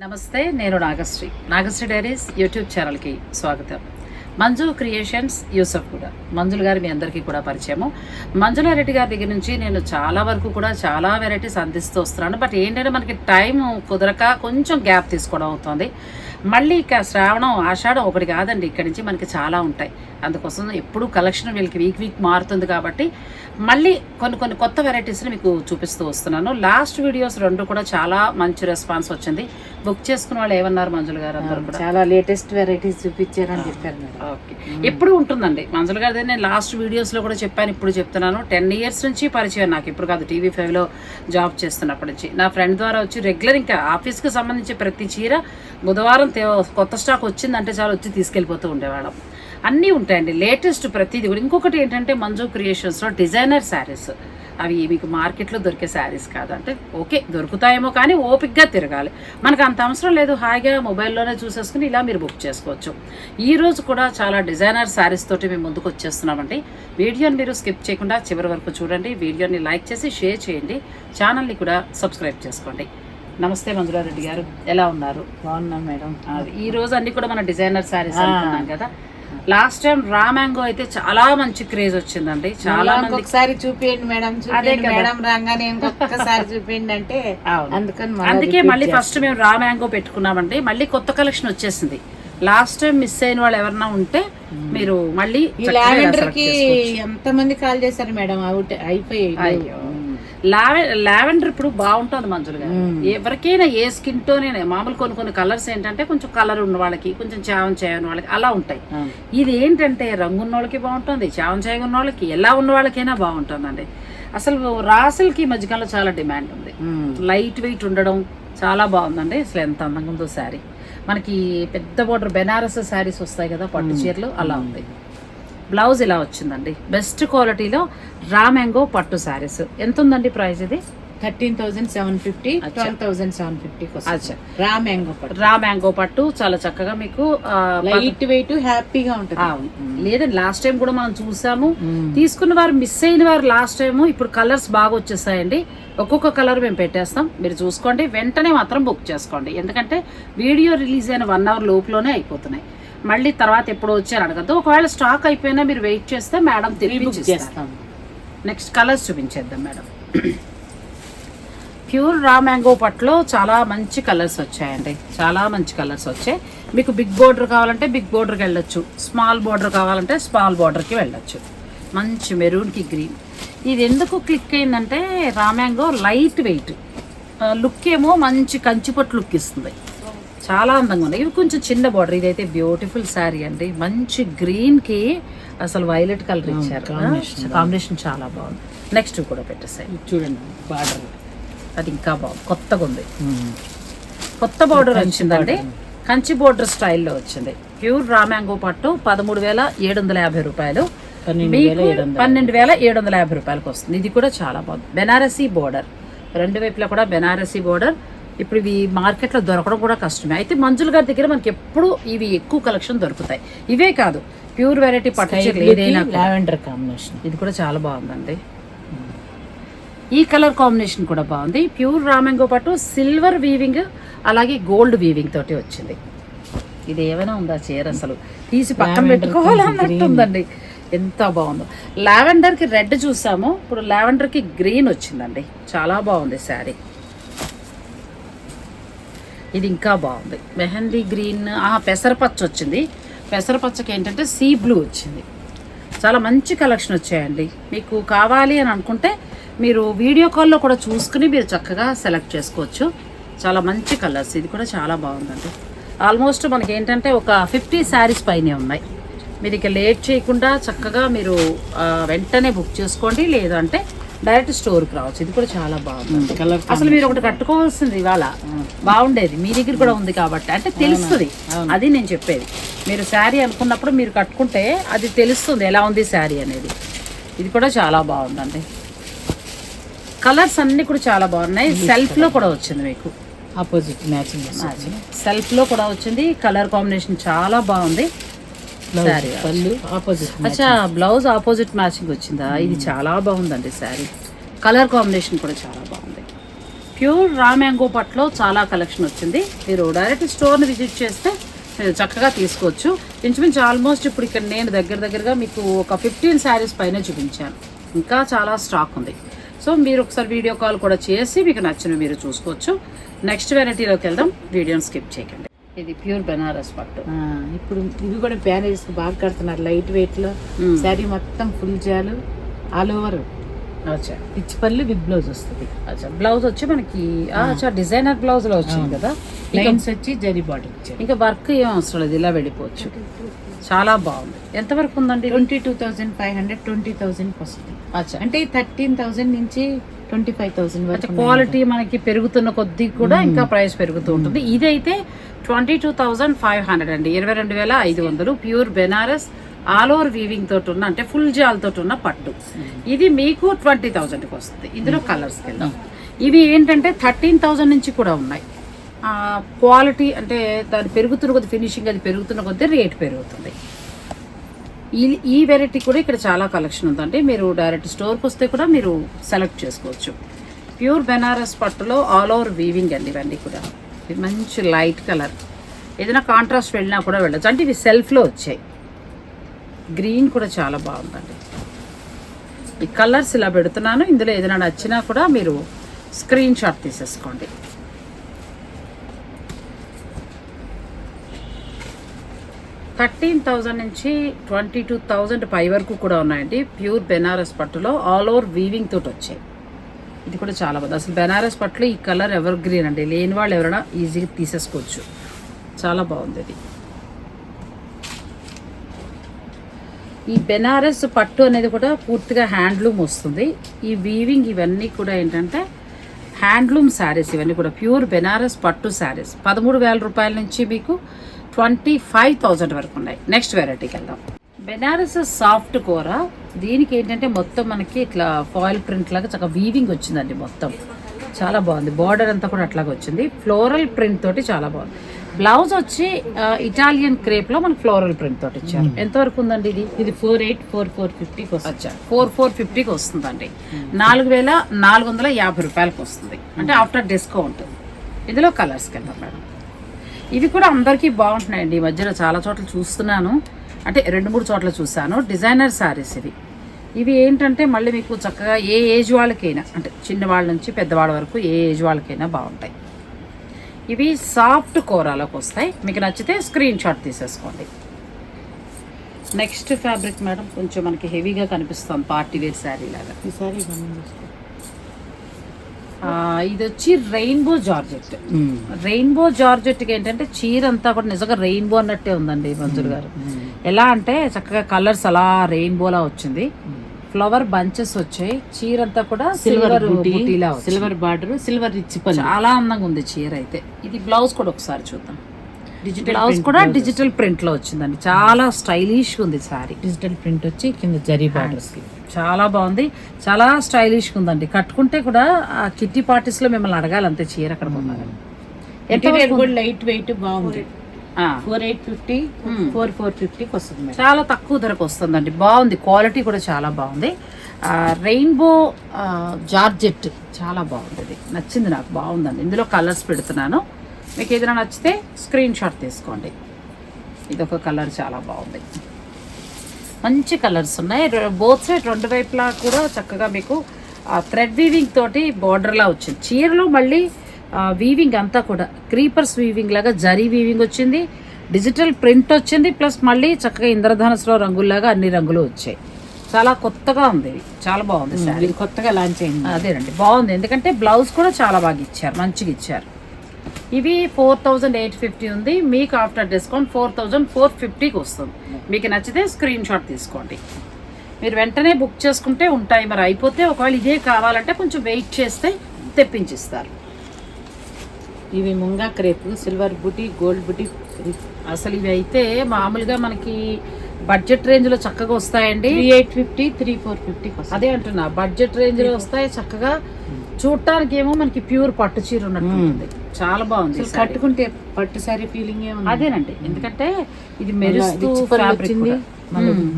నమస్తే, నేను Nagasri diaries YouTube ఛానల్కి స్వాగతం. మంజు క్రియేషన్స్ యూసఫ్ కూడా మంజుల గారు మీ అందరికీ కూడా పరిచయము. మంజుల రెడ్డి గారి దగ్గర నుంచి నేను చాలా వరకు కూడా చాలా వెరైటీస్ అందిస్తూ వస్తున్నాను. బట్ ఏంటంటే మనకి టైం కుదరక కొంచెం గ్యాప్ తీసుకోవడం అవుతుంది. మళ్ళీ ఇక శ్రావణం ఆషాఢం ఒకటి కాదండి, ఇక్కడి నుంచి మనకి చాలా ఉంటాయి. అందుకోసం ఎప్పుడు కలెక్షన్ వీళ్ళకి వీక్ మారుతుంది కాబట్టి మళ్ళీ కొన్ని కొత్త వెరైటీస్ని మీకు చూపిస్తూ వస్తున్నాను. లాస్ట్ వీడియోస్ 2 కూడా చాలా మంచి రెస్పాన్స్ వచ్చింది. బుక్ చేసుకున్న వాళ్ళు ఏమన్నారు మంజుల గారు? అందరూ కూడా చాలా లేటెస్ట్ వెరైటీస్ చూపించారని చెప్పారు మేడం. ఓకే, ఎప్పుడు ఉంటుందండి మంజుల గారి. నేను లాస్ట్ వీడియోస్లో కూడా చెప్పాను, ఇప్పుడు చెప్తున్నాను. 10 years నుంచి పరిచయం నాకు, ఇప్పుడు కాదు, TV5లో జాబ్ చేస్తున్నప్పటి నుంచి. నా ఫ్రెండ్ ద్వారా వచ్చి రెగ్యులర్ ఇంకా ఆఫీస్కి సంబంధించి ప్రతి చీర బుధవారం కొత్త స్టాక్ వచ్చిందంటే చాలా వచ్చి తీసుకెళ్ళిపోతూ ఉండేవాళ్ళం. అన్నీ ఉంటాయండి, లేటెస్ట్ ప్రతిదీ కూడా. ఇంకొకటి ఏంటంటే మంజు క్రియేషన్స్లో డిజైనర్ శారీస్, అవి మీకు మార్కెట్లో దొరికే శారీస్ కాదు. అంటే ఓకే దొరుకుతాయేమో, కానీ ఓపిక్గా తిరగాలి. మనకు అంత అవసరం లేదు, హాయిగా మొబైల్లోనే చూసేసుకుని ఇలా మీరు బుక్ చేసుకోవచ్చు. ఈరోజు కూడా చాలా డిజైనర్ శారీస్ తోటి మేము ముందుకు వచ్చేస్తున్నామండి. వీడియోని మీరు స్కిప్ చేయకుండా చివరి వరకు చూడండి. వీడియోని లైక్ చేసి షేర్ చేయండి, ఛానల్ని కూడా సబ్స్క్రైబ్ చేసుకోండి. నమస్తే మంజులా రెడ్డి గారు, ఎలా ఉన్నారు? బాగున్నాం మేడం. ఈ రోజు అన్ని కూడా మన డిజైనర్ శారీస్ అనుకున్నాం కదా. లాస్ట్ టైం రా మ్యాంగో అయితే చాలా మంచి క్రేజ్ వచ్చిందండి. చాలా మంది ఒకసారి చూపించండి మేడం, చూపించండి మేడం రాగానే ఇంకొకసారి చూపించండి అంటే అందుకే మళ్ళీ ఫస్ట్ మేము రా మ్యాంగో పెట్టుకున్నామండి. మళ్ళీ కొత్త కలెక్షన్ వచ్చేసింది. లాస్ట్ టైం మిస్ అయిన వాళ్ళు ఎవరన్నా ఉంటే మీరు మళ్ళీ లావెండర్ కి ఎంత మంది కాల్ చేశారు మేడం, అవుట్ అయిపోయాయి. లావెండర్ ఇప్పుడు బాగుంటుంది మంజులు గారు. ఎవరికైనా ఏ స్కిన్ టోనే, మామూలు కొన్ని కలర్స్ ఏంటంటే కొంచెం కలర్ ఉన్న వాళ్ళకి, కొంచెం చావం చేయని వాళ్ళకి అలా ఉంటాయి. ఇది ఏంటంటే రంగు ఉన్న వాళ్ళకి బాగుంటుంది, చావం చేయ ఉన్న వాళ్ళకి, ఎలా ఉన్న వాళ్ళకైనా బాగుంటుందండి. అసలు రాసులకి ఈ మధ్యకాలంలో చాలా డిమాండ్ ఉంది. లైట్ వెయిట్ ఉండడం చాలా బాగుందండి. అసలు ఎంత అందంగా ఉందో శారీ. మనకి పెద్ద బోర్డర్ బెనారస్ శారీస్ వస్తాయి కదా, పట్టు చీరలు, అలా ఉంది. బ్లౌజ్ ఇలా వచ్చిందండి, బెస్ట్ క్వాలిటీలో రా మ్యాంగో పట్టు శారీస్. ఎంత ఉందండి ప్రైస్? ఇది 13,750, 12,750. రా మ్యాంగో పట్టు చాలా చక్కగా మీకు లైట్ వెయిట్ హ్యాపీగా ఉంటుంది. లేదండి, లాస్ట్ టైం కూడా మనం చూసాము. తీసుకున్న వారు మిస్ అయిన వారు లాస్ట్ టైము. ఇప్పుడు కలర్స్ బాగా వచ్చేసాయండి. ఒక్కొక్క కలర్ మేము పెట్టేస్తాం, మీరు చూసుకోండి. వెంటనే మాత్రం బుక్ చేసుకోండి, ఎందుకంటే వీడియో రిలీజ్ అయిన 1 hour లోపులోనే అయిపోతున్నాయి. మళ్ళీ తర్వాత ఎప్పుడు వచ్చారు అడగద్దు. ఒకవేళ స్టాక్ అయిపోయినా మీరు వెయిట్ చేస్తే మేడం తిరిగి చేస్తాం. నెక్స్ట్ కలర్స్ చూపించేద్దాం మేడం. ప్యూర్ రా మ్యాంగో పట్లో చాలా మంచి కలర్స్ వచ్చాయండి, చాలా మంచి కలర్స్ వచ్చాయి. మీకు బిగ్ బోర్డర్ కావాలంటే బిగ్ బోర్డర్కి వెళ్ళొచ్చు, స్మాల్ బోర్డర్ కావాలంటే స్మాల్ బోర్డర్కి వెళ్ళొచ్చు. మంచి మెరూన్కి గ్రీన్. ఇది ఎందుకు క్లిక్ అయిందంటే raw mango light weight look ఏమో మంచి కంచిపట్టు లుక్ ఇస్తుంది, చాలా అందంగా ఉన్నాయి. ఇవి కొంచెం చిన్న బార్డర్. ఇదైతే బ్యూటిఫుల్ శారీ అండి, మంచి గ్రీన్కి అసలు వైలెట్ కలర్ ఇచ్చారు, కాంబినేషన్ చాలా బాగుంది. నెక్స్ట్ కూడా పెట్టేసాయి చూడండి బార్డర్, అది ఇంకా బాగుంది, కొత్తగా ఉంది. కొత్త బార్డర్ వచ్చిందండి, కంచి బోర్డర్ స్టైల్లో వచ్చింది. ప్యూర్ రా మ్యాంగో పట్టు 13,750 రూపాయలు, 12,750 రూపాయలకు వస్తుంది. ఇది కూడా చాలా బాగుంది. బెనారసీ బోర్డర్, 2 వైపులా కూడా బెనారసీ బోర్డర్. ఇప్పుడు ఇవి మార్కెట్లో దొరకడం కూడా కష్టమే. అయితే మంజుల గారి దగ్గర మనకి ఎప్పుడు ఇవి ఎక్కువ కలెక్షన్ దొరుకుతాయి. ఇవే కాదు, ప్యూర్ వెరైటీ పట్టు ఏదైనా. లావెండర్ కాంబినేషన్ ఇది కూడా చాలా బాగుందండి. ఈ కలర్ కాంబినేషన్ కూడా బాగుంది. ప్యూర్ రా మ్యాంగో పట్టు సిల్వర్ వీవింగ్ అలాగే గోల్డ్ వీవింగ్ తోటి వచ్చింది. ఇది ఏమైనా ఉందా చీర, అసలు తీసి పక్కన పెట్టుకోవాలన్నట్టుందండి, ఎంత బాగుందో. లావెండర్కి రెడ్ చూసాము, ఇప్పుడు లావెండర్కి గ్రీన్ వచ్చిందండి, చాలా బాగుంది శారీ. ఇది ఇంకా బాగుంది, మెహందీ గ్రీన్, పెసరపచ్చ వచ్చింది. పెసరపచ్చకి ఏంటంటే సీ బ్లూ వచ్చింది. చాలా మంచి కలెక్షన్ వచ్చాయండి. మీకు కావాలి అని అనుకుంటే మీరు వీడియో కాల్లో కూడా చూసుకుని మీరు చక్కగా సెలెక్ట్ చేసుకోవచ్చు. చాలా మంచి కలర్స్. ఇది కూడా చాలా బాగుందండి. ఆల్మోస్ట్ మనకి ఏంటంటే ఒక 50 శారీస్ పైనే ఉన్నాయి. మీరు ఇక లేట్ చేయకుండా చక్కగా మీరు వెంటనే బుక్ చేసుకోండి, లేదంటే డైరెక్ట్ స్టోర్కి రావచ్చు. ఇది కూడా చాలా బాగుంది కలర్. అసలు మీరు ఒకటి కట్టుకోవాల్సింది ఇవాళ బాగుండేది, మీ దగ్గర కూడా ఉంది కాబట్టి, అంటే తెలుస్తుంది. అది నేను చెప్పేది, మీరు శారీ అనుకున్నప్పుడు మీరు కట్టుకుంటే అది తెలుస్తుంది ఎలా ఉంది శారీ అనేది. ఇది కూడా చాలా బాగుందండి. కలర్స్ అన్నీ కూడా చాలా బాగున్నాయి. సెల్ఫ్లో కూడా వచ్చింది, మీకు ఆపోజిట్ మ్యాచింగ్ సెల్ఫ్లో కూడా వచ్చింది. కలర్ కాంబినేషన్ చాలా బాగుంది. శారీ అచ్చా, బ్లౌజ్ ఆపోజిట్ మ్యాచింగ్ వచ్చిందా? ఇది చాలా బాగుందండి శారీ. కలర్ కాంబినేషన్ కూడా చాలా బాగుంది. ప్యూర్ రా మ్యాంగో పట్టులో చాలా కలెక్షన్ వచ్చింది. మీరు డైరెక్ట్ స్టోర్ని విజిట్ చేస్తే మీరు చక్కగా తీసుకోవచ్చు. ఇంచుమించు ఆల్మోస్ట్ ఇప్పుడు ఇక్కడ నేను దగ్గరగా మీకు ఒక 15 శారీస్ పైన చూపించాను. ఇంకా చాలా స్టాక్ ఉంది. సో మీరు ఒకసారి వీడియో కాల్ కూడా చేసి మీకు నచ్చినవి మీరు చూసుకోవచ్చు. నెక్స్ట్ వెరైటీలోకి వెళ్దాం, వీడియోని స్కిప్ చేయకండి. ఇది ప్యూర్ బెనారస్ పట్టు. ఇప్పుడు ఇవి కూడా బ్యారేజ్ బాగా కడుతున్నారు, లైట్ వెయిట్ లో. శారీ మొత్తం ఫుల్ జాలు ఆల్ ఓవర్. అచ్చా, పిచ్ పళ్ళు విత్ బ్లౌజ్ వస్తుంది. అచ్చా, బ్లౌజ్ వచ్చి మనకి అచ్చా డిజైనర్ బ్లౌజ్ లో వచ్చింది కదా. లైన్స్ వచ్చి జరీ బార్డర్ ఇచ్చారు. ఇంకా వర్క్ ఏం అవసరం లేదు, ఇలా వెళ్ళిపోవచ్చు. చాలా బాగుంది. ఎంతవరకు ఉందండి? 22,500, 20,000 వస్తుంది. అచ్చా, అంటే 13,000 నుంచి 25,000 వరకు. క్వాలిటీ మనకి పెరుగుతున్న కొద్దీ కూడా ఇంకా ప్రైస్ పెరుగుతూ ఉంటుంది. ఇదైతే 22,500 అండి, 22,500. Pure Banaras all over weaving తోటి ఉన్న, అంటే ఫుల్ జాల్ తోటి ఉన్న పట్టు. ఇది మీకు 20,000కి వస్తుంది. ఇందులో కలర్స్కి వెళ్దాం. ఇవి ఏంటంటే 13,000 నుంచి కూడా ఉన్నాయి. క్వాలిటీ అంటే దాని పెరుగుతున్న కొద్ది, ఫినిషింగ్ అది పెరుగుతున్న కొద్దీ రేట్ పెరుగుతుంది. ఈ వెరైటీ కూడా ఇక్కడ చాలా కలెక్షన్ ఉందండి. మీరు డైరెక్ట్ స్టోర్కి వస్తే కూడా మీరు సెలెక్ట్ చేసుకోవచ్చు. ప్యూర్ బెనారస్ పట్టులో ఆల్ ఓవర్ వీవింగ్ అండి ఇవన్నీ కూడా. ఇది మంచి లైట్ కలర్, ఏదైనా కాంట్రాస్ట్ వెళ్ళినా కూడా వెళ్ళచ్చు. అంటే ఇవి సెల్ఫ్లో వచ్చాయి. గ్రీన్ కూడా చాలా బాగుందండి. ఈ కలర్స్ ఇలా పెడుతున్నాను. ఇందులో ఏదైనా నచ్చినా కూడా మీరు స్క్రీన్ షాట్ తీసేసుకోండి. $13,000 నుంచి 22,000 పై వరకు కూడా ఉన్నాయండి. ప్యూర్ బెనారస్ పట్టులో ఆల్ ఓవర్ వీవింగ్ తోటి వచ్చాయి. ఇది కూడా చాలా బాగుంది. అసలు బెనారస్ పట్టులో ఈ కలర్ ఎవర్ గ్రీన్ అండి, లేని వాళ్ళు ఎవరైనా ఈజీగా తీసేసుకోవచ్చు. చాలా బాగుంది ఇది. ఈ బెనారస్ పట్టు అనేది కూడా పూర్తిగా హ్యాండ్లూమ్ వస్తుంది. ఈ వీవింగ్ ఇవన్నీ కూడా ఏంటంటే హ్యాండ్లూమ్ శారీస్. ఇవన్నీ కూడా ప్యూర్ బెనారస్ పట్టు శారీస్. 13,000 రూపాయల నుంచి మీకు 25,000 వరకు ఉన్నాయి. నెక్స్ట్ వెరైటీకి వెళ్దాం. బెనారస్ సాఫ్ట్ కూర. దీనికి ఏంటంటే మొత్తం మనకి ఇట్లా ఫాయిల్ ప్రింట్ లాగా చక్కగా వీవింగ్ వచ్చిందండి. మొత్తం చాలా బాగుంది. బార్డర్ అంతా కూడా అట్లాగే వచ్చింది. ఫ్లోరల్ ప్రింట్ తోటి చాలా బాగుంది. బ్లౌజ్ వచ్చి ఇటాలియన్ క్రేప్ లో మనకి ఫ్లోరల్ ప్రింట్ తోటి ఇచ్చారు. ఎంతవరకు ఉందండి ఇది? ఇది 4,84450 వచ్చా 4,450కి వస్తుందండి. 4,450 రూపాయలకి వస్తుంది, అంటే ఆఫ్టర్ డిస్కౌంట్. ఇందులో కలర్స్కి వెళ్దాం మేడం. ఇవి కూడా అందరికీ బాగుంటున్నాయండి. ఈ మధ్యలో చాలా చోట్ల చూస్తున్నాను, అంటే 2-3 చోట్ల చూసాను. డిజైనర్ శారీస్ ఇవి ఏంటంటే మళ్ళీ మీకు చక్కగా ఏ ఏజ్ వాళ్ళకైనా, అంటే చిన్నవాళ్ళ నుంచి పెద్దవాళ్ళ వరకు ఏ ఏజ్ వాళ్ళకైనా బాగుంటాయి. ఇవి సాఫ్ట్ కూరలోకి వస్తాయి. మీకు నచ్చితే స్క్రీన్ షాట్ తీసేసుకోండి. నెక్స్ట్ ఫ్యాబ్రిక్ మేడం కొంచెం మనకి హెవీగా కనిపిస్తుంది, పార్టీ వేర్ శారీ లాగా. ఈ సారీ ఇది వచ్చి రెయిన్బో జార్జెట్. రెయిన్బో జార్జెట్కి ఏంటంటే చీర అంతా కూడా నిజంగా రెయిన్బో అన్నట్టే ఉందండి మంజుర్ గారు. ఎలా అంటే చక్కగా కలర్స్ అలా రెయిన్బోలా వచ్చింది. ఫ్లవర్ బంచెస్ వచ్చాయి. చీర అంతా కూడా సిల్వర్ బూటీలా, సిల్వర్ బార్డర్, సిల్వర్ రిచ్ పళ్ళు. చాలా అందంగా ఉంది చీర అయితే. ఇది బ్లౌజ్ కూడా ఒకసారి చూద్దాం. బ్లౌజ్ కూడా డిజిటల్ ప్రింట్ లో వచ్చిందండి. చాలా స్టైలిష్ ఉంది సారీ. డిజిటల్ ప్రింట్ వచ్చి కింద జరీ బార్డర్స్ కి చాలా బాగుంది. చాలా స్టైలిష్ ఉందండి. కట్టుకుంటే కూడా ఆ కిట్టి పార్టీస్ లో మిమ్మల్ని అడగాలి అంతే చీర అక్కడ కొన్నారని. లైట్ వెయిట్ బాగుంది. 4,850, 4,450కి వస్తుంది. చాలా తక్కువ ధరకు వస్తుందండి. బాగుంది, క్వాలిటీ కూడా చాలా బాగుంది. రెయిన్బో జార్జెట్ చాలా బాగుంది. ఇది నచ్చింది నాకు, బాగుందండి. ఇందులో కలర్స్ పెడుతున్నాను. మీకు ఏదైనా నచ్చితే స్క్రీన్ షాట్ తీసుకోండి. ఇదొక కలర్ చాలా బాగుంది. మంచి కలర్స్ ఉన్నాయి. బోత్ సైడ్ రెండు వైపులా కూడా చక్కగా మీకు థ్రెడ్ వీవింగ్ తోటి బార్డర్లా వచ్చింది. చీరలో మళ్ళీ వీవింగ్ అంతా కూడా క్రీపర్స్ వీవింగ్ లాగా జరీ వీవింగ్ వచ్చింది. డిజిటల్ ప్రింట్ వచ్చింది. ప్లస్ మళ్ళీ చక్కగా ఇంద్రధనుసులో రంగుల్లాగా అన్ని రంగులు వచ్చాయి. చాలా కొత్తగా ఉంది. చాలా బాగుంది సార్. ఇది కొత్తగా లాంచ్ అయింది. అదేనండి, బాగుంది. ఎందుకంటే బ్లౌజ్ కూడా చాలా బాగా ఇచ్చారు, మంచిగా ఇచ్చారు. ఇవి 4,850 ఉంది. మీకు ఆఫ్టర్ డిస్కౌంట్ 4,450కి వస్తుంది. మీకు నచ్చితే స్క్రీన్ షాట్ తీసుకోండి. మీరు వెంటనే బుక్ చేసుకుంటే ఉంటాయి. మరి అయిపోతే ఒకవేళ ఇదే కావాలంటే కొంచెం వెయిట్ చేస్తే తెప్పించిస్తారు. ఇవి ముంగా క్రేప్, సిల్వర్ బుటీ, గోల్డ్ బుటీ. అసలు ఇవి అయితే మామూలుగా మనకి బడ్జెట్ రేంజ్ లో చక్కగా వస్తాయండి. 3,850, 3,450. అదే అంటున్నా, బడ్జెట్ రేంజ్ లో వస్తాయి చక్కగా. చూడటానికి ఏమో మనకి ప్యూర్ పట్టు చీర ఉన్నట్టు ఉంది. చాలా బాగుంది. కట్టుకుంటే పట్టు సారీ ఫీలింగ్. అదేనండి, ఎందుకంటే ఇది మెరుస్తూ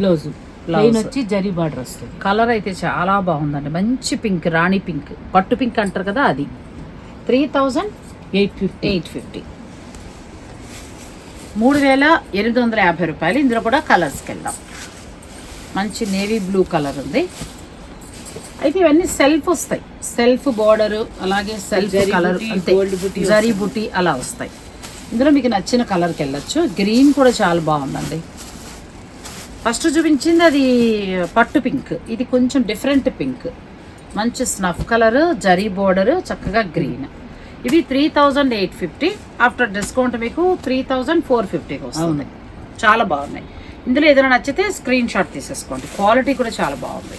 బ్లౌజ్ ప్లెయిన్ వచ్చి జరీ బార్డర్ వస్తుంది. కలర్ అయితే చాలా బాగుందండి. మంచి పింక్, రాణి పింక్, పట్టు పింక్ అంటారు కదా అది. 3,850. 3,850 రూపాయలు. ఇందులో కూడా కలర్స్కి వెళ్దాం. మంచి నేవీ బ్లూ కలర్ ఉంది. అయితే ఇవన్నీ సెల్ఫ్ వస్తాయి, సెల్ఫ్ బోర్డరు, అలాగే సెల్ఫ్ కలర్ అంటే జరీ బుటీ అలా వస్తాయి. ఇందులో మీకు నచ్చిన కలర్కి వెళ్ళొచ్చు. గ్రీన్ కూడా చాలా బాగుందండి. ఫస్ట్ చూపించింది అది పట్టు పింక్, ఇది కొంచెం డిఫరెంట్ పింక్, మంచి స్నఫ్ కలర్, జరీ బోర్డర్, చక్కగా గ్రీన్. ఇవి 3,850. ఆఫ్టర్ డిస్కౌంట్ మీకు 3,450కి వస్తుంది. చాలా బాగున్నాయి. ఇందులో ఏదైనా నచ్చితే స్క్రీన్ షాట్ తీసేసుకోండి. క్వాలిటీ కూడా చాలా బాగుంది.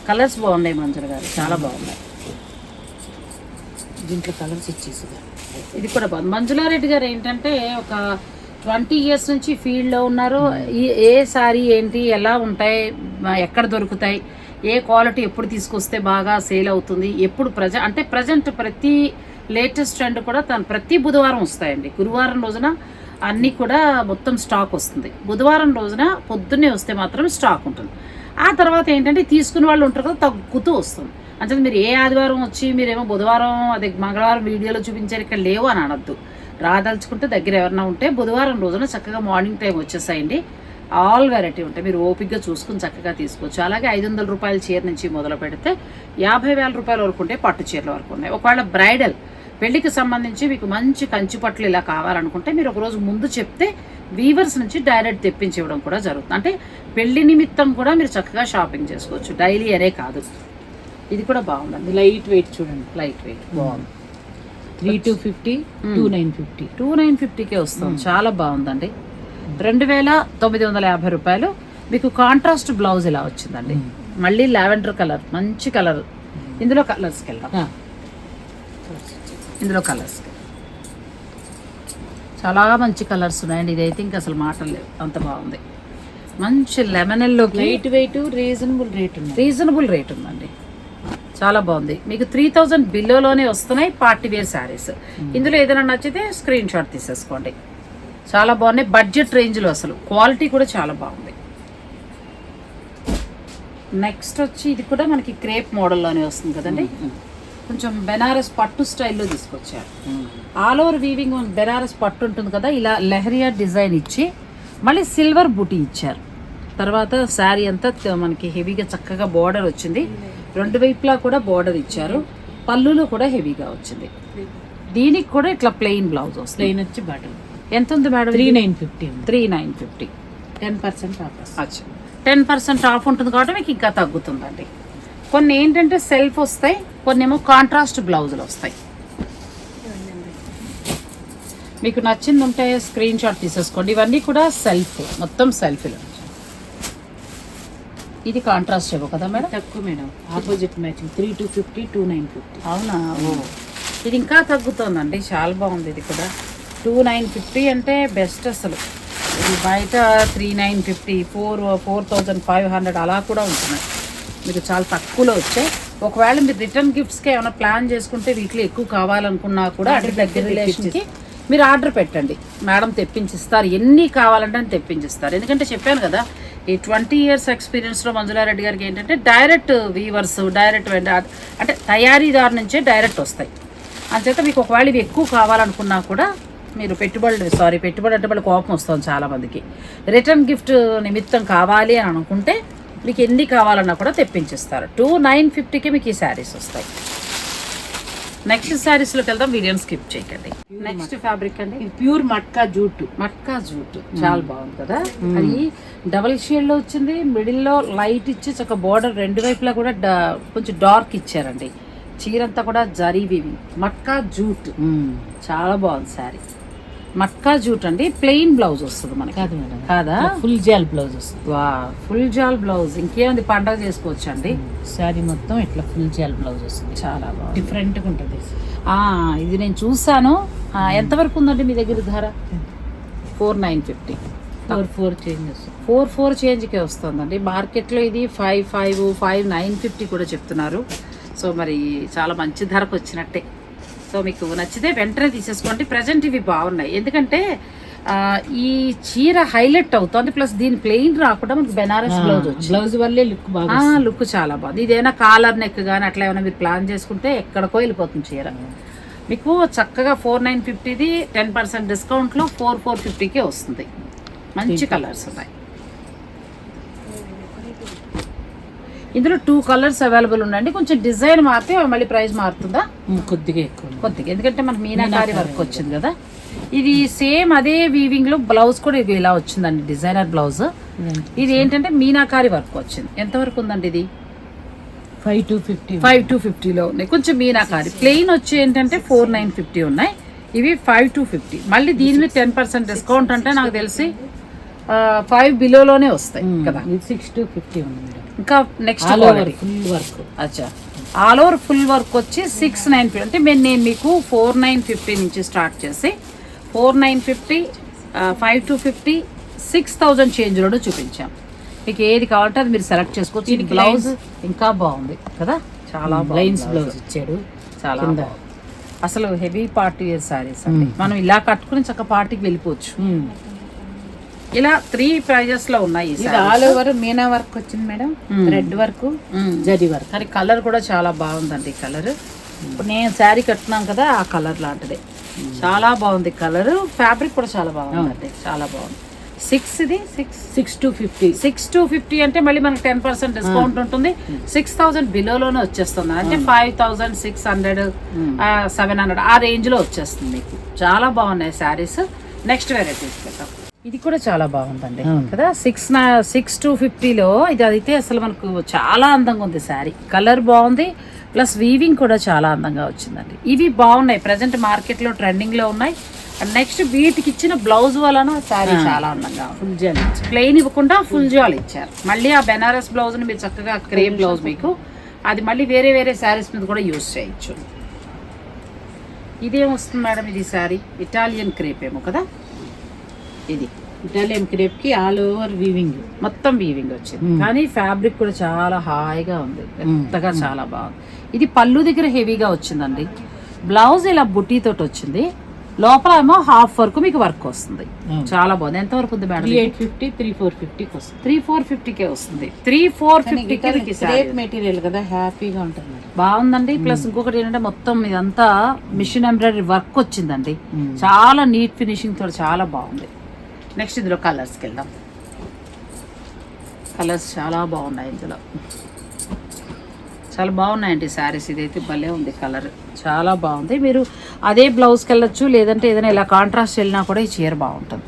కలర్స్ బాగున్నాయి మంజుల గారు, చాలా బాగున్నాయి. దీంట్లో కలర్స్ ఇచ్చేసి ఇది కూడా బాగుంది. మంజులారెడ్డి గారు ఏంటంటే ఒక 20 years నుంచి ఫీల్డ్లో ఉన్నారు. ఏ శారీ ఏంటి, ఎలా ఉంటాయి, ఎక్కడ దొరుకుతాయి, ఏ క్వాలిటీ ఎప్పుడు తీసుకొస్తే బాగా సేల్ అవుతుంది, ఎప్పుడు ప్రజెంట్ ప్రతి లేటెస్ట్ ట్రెండ్ కూడా తను ప్రతి బుధవారం వస్తాయండి. గురువారం రోజున అన్నీ కూడా మొత్తం స్టాక్ వస్తుంది. బుధవారం రోజున పొద్దున్నే వస్తే మాత్రం స్టాక్ ఉంటుంది. ఆ తర్వాత ఏంటంటే తీసుకునే వాళ్ళు ఉంటారు కదా, తగ్గుతూ వస్తుంది. అంటే మీరు ఏ ఆదివారం వచ్చి మీరేమో బుధవారం అదే మంగళవారం వీడియోలో చూపించారు ఇక్కడ లేవు అని అనొద్దు. రాదలుచుకుంటే దగ్గర ఎవరైనా ఉంటే బుధవారం రోజున చక్కగా మార్నింగ్ టైం వచ్చేసాయండి. ఆల్ వెరైటీ ఉంటాయి, మీరు ఓపిక్గా చూసుకుని చక్కగా తీసుకోవచ్చు. అలాగే 500 రూపాయల చీర నుంచి మొదలు పెడితే 50,000 రూపాయల వరకు ఉంటాయి, పట్టు చీరల వరకు ఉన్నాయి. ఒకవేళ బ్రైడల్ పెళ్లికి సంబంధించి మీకు మంచి కంచి పట్లు ఇలా కావాలనుకుంటే మీరు ఒకరోజు ముందు చెప్తే వీవర్స్ నుంచి డైరెక్ట్ తెప్పించి ఇవ్వడం కూడా జరుగుతుంది. అంటే పెళ్లి నిమిత్తం కూడా మీరు చక్కగా షాపింగ్ చేసుకోవచ్చు, డైలీ అనే కాదు. ఇది కూడా బాగుందండి, లైట్ వెయిట్ చూడండి, లైట్ వెయిట్ బాగుంది. 3,250, 2,950. 2,950కే వస్తుంది. చాలా బాగుందండి. 2,950 రూపాయలు. మీకు కాంట్రాస్ట్ బ్లౌజ్ ఇలా వచ్చిందండి. మళ్ళీ లావెండర్ కలర్, మంచి కలర్. ఇందులో కలర్స్కి వెళ్దాం. ఇందులో కలర్స్ చాలా మంచి కలర్స్ ఉన్నాయండి. ఇదైతే ఇంకా అసలు మాటలు లేవు, అంత బాగుంది. మంచి lemon yellow, light weight, reasonable rate ఉందండి. చాలా బాగుంది. మీకు 3,000 బిలోలోనే వస్తున్నాయి పార్టీ వేర్ శారీస్. ఇందులో ఏదైనా నచ్చితే స్క్రీన్ షాట్ తీసేసుకోండి. చాలా బాగున్నాయి, బడ్జెట్ రేంజ్లో. అసలు క్వాలిటీ కూడా చాలా బాగుంది. నెక్స్ట్ వచ్చి ఇది కూడా మనకి క్రేప్ మోడల్లోనే వస్తుంది కదండి. కొంచెం బెనారస్ పట్టు స్టైల్లో తీసుకొచ్చారు. ఆల్ ఓవర్ వీవింగ్ బెనారస్ పట్టు ఉంటుంది కదా, ఇలా లెహరియా డిజైన్ ఇచ్చి మళ్ళీ సిల్వర్ బూటీ ఇచ్చారు. తర్వాత శారీ అంతా మనకి హెవీగా చక్కగా బోర్డర్ వచ్చింది. రెండు వైపులా కూడా బోర్డర్ ఇచ్చారు. పళ్ళులో కూడా హెవీగా వచ్చింది. దీనికి కూడా ఇట్లా ప్లెయిన్ బ్లౌజ్ వస్తుంది. ప్లెయిన్ వచ్చి బటన్ ఎంత ఉంది మేడం? 3,950. 3,950. 10% ఆఫ్. 10% ఆఫ్ ఉంటుంది కాబట్టి మీకు ఇంకా తగ్గుతుందండి. కొన్ని ఏంటంటే సెల్ఫ్ వస్తాయి, కొన్ని ఏమో కాంట్రాస్ట్ బ్లౌజులు వస్తాయి. మీకు నచ్చింది ఉంటే స్క్రీన్ షాట్ తీసేసుకోండి. ఇవన్నీ కూడా సెల్ఫ్, మొత్తం సెల్ఫ్లో. ఇది కాంట్రాస్ట్ ఏవో కదా మేడం? తక్కువ మేడం, ఆపోజిట్ మ్యాచింగ్. 3,250, 2,950. అవునా? ఓ, ఇది ఇంకా తగ్గుతుందండి. చాలా బాగుంది. ఇది కూడా 2,950 అంటే బెస్ట్ అసలు. ఇది బయట 3,950, 4,500 అలా కూడా ఉంటున్నాయి. మీకు చాలా తక్కువలో వచ్చాయి. ఒకవేళ మీరు రిటర్న్ గిఫ్ట్స్కి ఏమైనా ప్లాన్ చేసుకుంటే వీటిలో ఎక్కువ కావాలనుకున్నా కూడా అటు దగ్గర రిలేషన్కి మీరు ఆర్డర్ పెట్టండి, మేడం తెప్పించిస్తారు. ఎన్ని కావాలంటే అని తెప్పించిస్తారు. ఎందుకంటే చెప్పాను కదా, ఈ 20 years ఎక్స్పీరియన్స్లో మంజులారెడ్డి గారికి ఏంటంటే డైరెక్ట్ వీవర్స్, డైరెక్ట్ అంటే తయారీదారు నుంచే డైరెక్ట్ వస్తాయి. అంచేత మీకు ఒకవేళ ఇవి ఎక్కువ కావాలనుకున్నా కూడా మీరు పెట్టుబడి అంటే వాళ్ళ కోపం వస్తుంది చాలామందికి. రిటర్న్ గిఫ్ట్ నిమిత్తం కావాలి అని అనుకుంటే మీకు ఎన్ని కావాలన్నా కూడా తెప్పించిస్తారు. 2,950కి మీకు ఈ శారీస్ వస్తాయి. నెక్స్ట్ శారీస్లోకి వెళ్దాం, వీడియోని స్కిప్ చేయకండి. నెక్స్ట్ ఫ్యాబ్రిక్ అండి, ఇది ప్యూర్ మట్కా జూట్. చాలా బాగుంది కదా. అది డబల్ షేడ్లో వచ్చింది, మిడిల్లో లైట్ ఇచ్చి చక్క బోర్డర్ రెండు వైపులా కూడా కొంచెం డార్క్ ఇచ్చారండి. చీరంతా కూడా జరీ వీవింగ్, మట్కా జూట్. చాలా బాగుంది శారీ. మట్కా జూట్ అండి. ప్లెయిన్ బ్లౌజ్ వస్తుంది మనకి. కాదు మేడం, కాదా? ఫుల్ జాల్ బ్లౌజ్ వస్తుంది. వా, ఫుల్ జాల్ బ్లౌజ్. ఇంకేముంది, పండగ చేసుకోవచ్చు అండి. శారీ మొత్తం ఇట్లా ఫుల్ జాల్ బ్లౌజ్ వస్తుంది. చాలా బాగుంది, డిఫరెంట్గా ఉంటుంది. ఇది నేను చూసాను. ఎంతవరకు ఉందండి మీ దగ్గర ధర? 4,950. 4,4 చేంజ్ వస్తుంది. 4,4 చేంజ్కే వస్తుందండి. మార్కెట్లో ఇది 5,950 కూడా చెప్తున్నారు. సో మరి చాలా మంచి ధరకు వచ్చినట్టే. సో మీకు నచ్చితే వెంటనే తీసేసుకోండి. ప్రజెంట్ ఇవి బాగున్నాయి, ఎందుకంటే ఈ చీర హైలైట్ అవుతుంది, ప్లస్ దీని ప్లెయిన్ రాకుండా మనకి బెనారస్ బ్లౌజ్ వచ్చింది. బ్లౌజ్ వల్లే లుక్ బాగా లుక్ చాలా బాగుంది. ఇదేనా కాలర్ నెక్ కానీ అట్లా ఏమైనా మీరు ప్లాన్ చేసుకుంటే ఎక్కడికో వెళ్ళిపోతుంది చీర. మీకు చక్కగా 4950ది 10% డిస్కౌంట్లో 4450కే వస్తుంది. మంచి కలర్స్ ఉన్నాయి. ఇందులో 2 కలర్స్ అవైలబుల్ ఉన్నాయండి. కొంచెం డిజైన్ మారితే మళ్ళీ ప్రైస్ మారుతుందా? కొద్దిగా ఎక్కువ, కొద్దిగా, ఎందుకంటే మనకి మీనాకారి వర్క్ వచ్చింది కదా. ఇది సేమ్ అదే వీవింగ్ లో బ్లౌజ్ కూడా ఇది ఇలా వచ్చిందండి, డిజైనర్ బ్లౌజ్. ఇది ఏంటంటే మీనాకారి వర్క్ వచ్చింది. ఎంత వరకు ఉందండి ఇది? 5250లో ఉన్నాయి. కొంచెం మీనాకారి ప్లెయిన్ వచ్చి ఏంటంటే 4950 ఉన్నాయి. ఇవి 5250. మళ్ళీ దీని మీద 10% డిస్కౌంట్ అంటే నాకు తెలిసి 5 బిలోలోనే వస్తాయి కదా. 6250 ఉంది. ఇంకా నెక్స్ట్ ఫుల్ వర్క్. అచ్చా, ఆల్ ఓవర్ ఫుల్ వర్క్ వచ్చి 6,950. అంటే నేను మీకు 4,950 నుంచి స్టార్ట్ చేసి 4,950, 5,250, 6,000 చేంజ్లోనే చూపించాం. మీకు ఏది కావాలంటే అది మీరు సెలెక్ట్ చేసుకోవచ్చు. ఇది బ్లౌజ్ ఇంకా బాగుంది కదా, చాలా లైన్స్ బ్లౌజ్ ఇచ్చాడు, చాలా బాగుంది. అసలు హెవీ పార్టీ వేర్ సారీస్ అండి. మనం ఇలా కట్టుకుని చక్క పార్టీకి వెళ్ళిపోవచ్చు. ఇలా 3 ప్రైజెస్ లో ఉన్నాయి. ఇది ఆల్ ఓవర్ మీనా వర్క్ వచ్చింది madam, red work, zari work. కానీ కలర్ కూడా చాలా బాగుందండి. కలర్ ఇప్పుడు నేను శారీ కట్టున్నాను కదా, ఆ కలర్ లాంటిదే చాలా బాగుంది. కలర్ ఫ్యాబ్రిక్ కూడా చాలా బాగుందండి, చాలా బాగుంది. 6,250 అంటే మళ్ళీ మనకి 10% డిస్కౌంట్ ఉంటుంది. 6,000 బిలోలోనే వచ్చేస్తుంది. అంటే 5,600, 700 ఆ రేంజ్ లో వచ్చేస్తుంది మీకు. చాలా బాగున్నాయి శారీస్. నెక్స్ట్ వెరైటీస్ పెడతాం. ఇది కూడా చాలా బాగుందండి కదా, 6,250లో. ఇది అయితే అసలు మనకు చాలా అందంగా ఉంది శారీ. కలర్ బాగుంది, ప్లస్ వీవింగ్ కూడా చాలా అందంగా వచ్చిందండి. ఇవి బాగున్నాయి, ప్రజెంట్ మార్కెట్లో ట్రెండింగ్లో ఉన్నాయి. నెక్స్ట్ వీటికి ఇచ్చిన బ్లౌజ్ వలన శారీ చాలా అందంగా ఫుల్ జాల్ ప్లెయిన్ ఇవ్వకుండా ఫుల్ జాల్ ఇచ్చారు. మళ్ళీ ఆ బెనారస్ బ్లౌజ్ని మీరు చక్కగా క్రేప్ బ్లౌజ్ మీకు అది మళ్ళీ వేరే వేరే శారీస్ మీద కూడా యూజ్ చేయొచ్చు. ఇదేం వస్తుంది మేడం? ఇది శారీ ఇటాలియన్ క్రేప్ ఏమో కదా. ఇది ఇటాలియన్ క్రేప్ కి ఆల్ ఓవర్ వీవింగ్, మొత్తం వీవింగ్ వచ్చింది. కానీ ఫ్యాబ్రిక్ కూడా చాలా హాయిగా ఉంది, మెత్తగా చాలా బాగుంది. ఇది పళ్ళు దగ్గర హెవీగా వచ్చిందండి. బ్లౌజ్ ఇలా బుటీ తోటి వచ్చింది, లోపల ఏమో హాఫ్ వరకు మీకు వర్క్ వస్తుంది. చాలా బాగుంది. ఎంత వరకు ఉంది మేడం? 3,850, 3,450 వస్తుంది. 3,450కే వస్తుంది. 3,450 మెటీరియల్ కదా, హ్యాపీగా ఉంటుంది. బాగుందండి. ప్లస్ ఇంకొకటి ఏంటంటే మొత్తం ఇదంతా మిషన్ ఎంబ్రాయిడరీ వర్క్ వచ్చిందండి. చాలా నీట్ ఫినిషింగ్ తోటి చాలా బాగుంది. నెక్స్ట్ ఇందులో కలర్స్కి వెళ్దాం. కలర్స్ చాలా బాగున్నాయి ఇందులో, చాలా బాగున్నాయండి శారీస్. ఇదైతే భలే ఉంది, కలర్ చాలా బాగుంది. మీరు అదే బ్లౌజ్కి వెళ్ళొచ్చు, లేదంటే ఏదైనా ఇలా కాంట్రాస్ట్ వెళ్ళినా కూడా ఈ చీర బాగుంటుంది.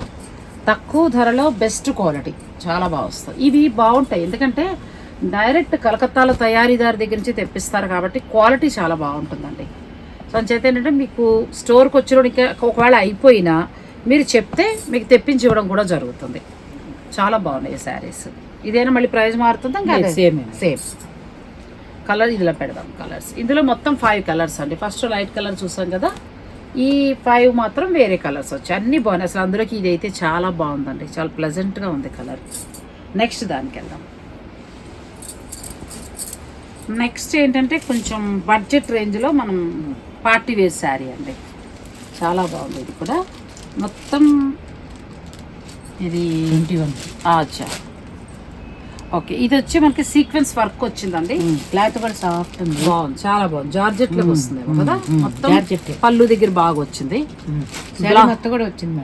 తక్కువ ధరలో బెస్ట్ క్వాలిటీ, చాలా బాగా వస్తుంది. ఇవి బాగుంటాయి ఎందుకంటే డైరెక్ట్ కలకత్తాలో తయారీదారు దగ్గర నుంచి తెప్పిస్తారు కాబట్టి క్వాలిటీ చాలా బాగుంటుందండి. సో అంచేత ఏంటంటే మీకు స్టోర్కి వచ్చిన ఒకవేళ అయిపోయినా మీరు చెప్తే మీకు తెప్పించి ఇవ్వడం కూడా జరుగుతుంది. చాలా బాగున్నాయి శారీస్. ఇదేనా మళ్ళీ ప్రైస్ మారుతుందా? సేమ్ కలర్ ఇందులో పెడదాం. కలర్స్ ఇందులో మొత్తం 5 కలర్స్ అండి. ఫస్ట్ లైట్ కలర్ చూసాం కదా, ఈ 5 మాత్రం వేరే కలర్స్ వచ్చాయి. అన్నీ బాగున్నాయి అసలు. అందులోకి ఇది అయితే చాలా బాగుందండి, చాలా ప్లెజెంట్గా ఉంది కలర్. నెక్స్ట్ దానికి వెళ్దాం. నెక్స్ట్ ఏంటంటే కొంచెం బడ్జెట్ రేంజ్లో మనం పార్టీ వేర్ శారీ అండి, చాలా బాగుంది. ఇది కూడా మొత్తం ఇది 21. అచ్చా, ఓకే. ఇది వచ్చి మనకి సీక్వెన్స్ వర్క్ వచ్చిందండి. క్లాత్ కూడా సాఫ్ట్ ఉంది, బాగుంది, చాలా బాగుంది. జార్జెట్ లాగా వస్తుంది కదా, మొత్తం పళ్ళు దగ్గర బాగా వచ్చింది. కూడా వచ్చింది.